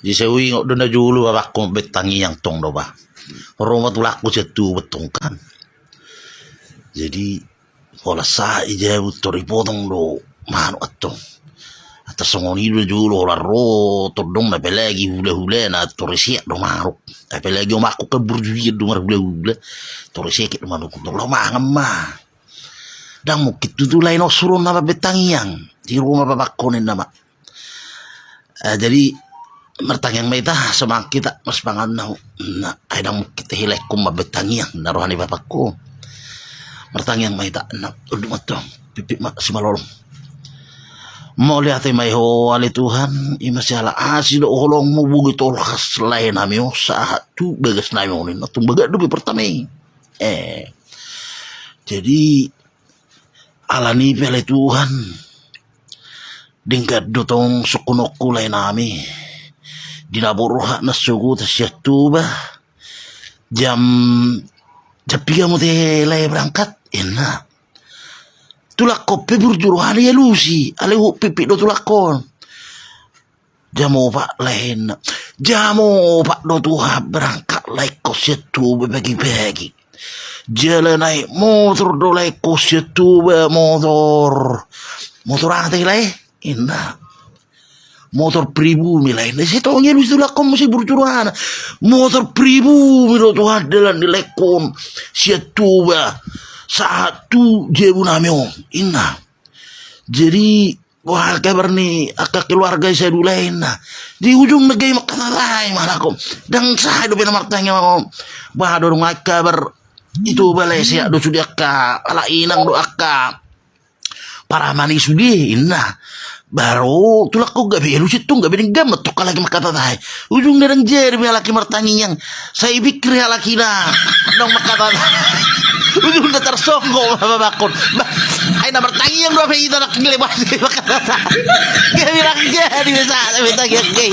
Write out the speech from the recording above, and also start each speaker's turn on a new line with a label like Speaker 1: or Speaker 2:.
Speaker 1: Di sewi ngok dona julu babakko betangi yang tong do ba. Rumah tulaku jatuh betong kan. Jadi pola sa ije butori potong do manu atong. Atas ngoni do julu la ro todong na pelagi hule-hule na torisiak do maruk. Apalagi omaku keburjuit do mar hule-hule. Torisiak do maruk do lo mangem ma. Dang mukit tu lain osurun nama betangiang di rumah babakko ni nama. Jadi mertangiang maita sama kita mas pangan na ay dang mukit hilekum mabetangiang narohani babakko. Mertangiang maita na ulumot to pipik ma si malolong. Mau lihat may ho ali Tuhan imasyala asid olong mo bugi tolkas lain amio sa tu begas na mo ni tung baga dubi pertama. Jadi alani pele Tuhan dingkat dotong sukunokku lain nami dinaburuha na sugu tasyatuba jam japiga mo te lay berangkat enak tulak ko pebur hari ya lusi ale hu pipi do tulak ko jamo pak lain jamo pak do tuha berangkat lay ko syatuba bagi-bagi jalan naik motor dolai kos itu motor ante lai indah motor pribumi lain di situ orang lu sudah kamu masih berjuruan motor pribumi lo tuh adalah di lekon siatu satu jebu namyo indah jadi wah kabar nih akak keluarga saya dulu lain di ujung negeri makan lain malah kom dan saya do benar martanya bah dorong kabar itu balai siak do sudah ka ala inang do akka para manis sudi inna baru tulak ko gabi lu situ gabi gam tok lagi makata tai ujung dereng jer mi laki martangi yang saya pikir laki na dong makata ujung da tersongko babakon ay na martangi yang do pe ito nak ngilebas makata tai gabi laki jadi bisa minta gay